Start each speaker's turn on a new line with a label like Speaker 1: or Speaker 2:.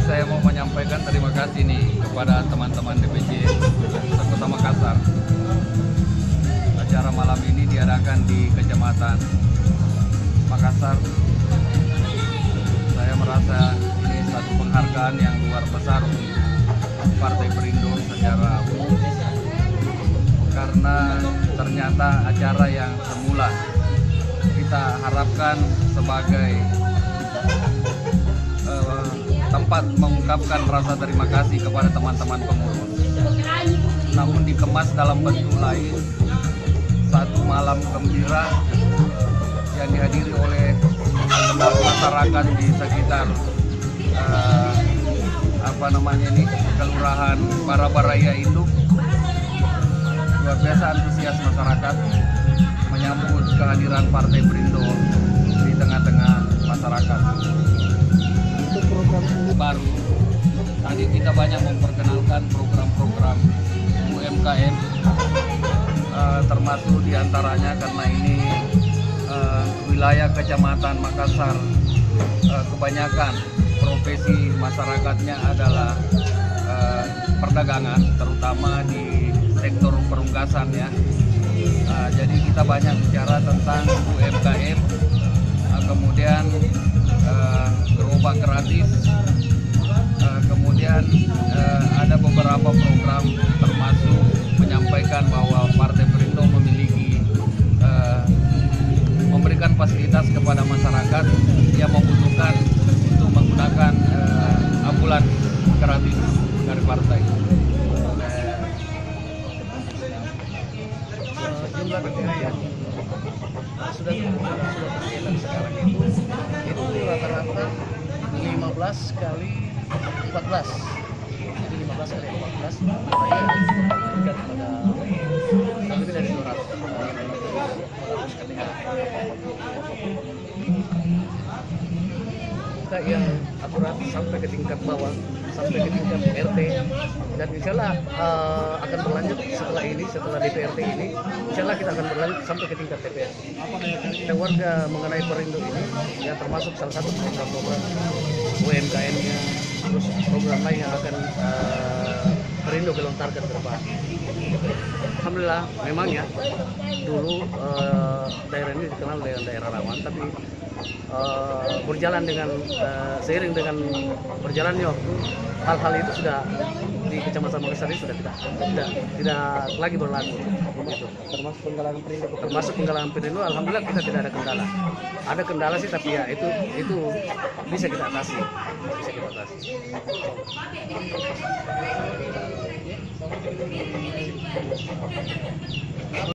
Speaker 1: saya mau menyampaikan terima kasih nih kepada teman-teman DPC Kota Makassar. Acara malam ini diadakan di Kecamatan Makassar. Saya merasa ini satu penghargaan yang luar besar untuk Partai Perindo secara umum, karena ternyata acara yang semula kita harapkan sebagai tempat mengungkapkan rasa terima kasih kepada teman-teman pengurus, namun dikemas dalam bentuk lain, satu malam gembira yang dihadiri oleh masyarakat di sekitar Kelurahan Barabaraya itu. Luar biasa antusias masyarakat menyambut kehadiran Partai Perindo di tengah-tengah masyarakat.
Speaker 2: Untuk program
Speaker 1: Baru tadi kita banyak memperkenalkan program-program UMKM, termasuk diantaranya karena ini wilayah Kecamatan Makassar, kebanyakan profesi masyarakatnya adalah perdagangan, terutama di sektor perunggasan ya. Jadi kita banyak bicara tentang UMKM, kemudian gerobak gratis, kemudian ada beberapa program termasuk menyampaikan bahwa Partai Perindo memiliki memberikan fasilitas kepada masyarakat yang membutuhkan untuk menggunakan ambulans gratis dari partai.
Speaker 2: jumlah kriteria sudah tersedia sekarang itu rata-rata 15 kali 14. Jadi 15 kali 14 tingkat pada lebih dari 200 kita yang akurat sampai ke tingkat bawah, sampai ke tingkat RT, dan insya Allah akan berlanjut setelah ini, setelah DPRT ini, insya Allah kita akan berlanjut sampai ke tingkat DPR. Dan warga mengenai Perindo ini, yang termasuk salah satu program-program UMKM-nya, terus program lain yang akan Perindo gelontarkan ke depan. Alhamdulillah, memang ya, dulu daerah ini dikenal dengan daerah rawan, tapi berjalan dengan seiring dengan berjalannya waktu, hal-hal itu sudah di Kecamatan Makassar ini sudah tidak lagi berlaku. Begitu. Termasuk penggalangan Perindo, alhamdulillah kita tidak ada kendala. Ada kendala sih, tapi ya itu bisa kita atasi. Bisa kita atasi.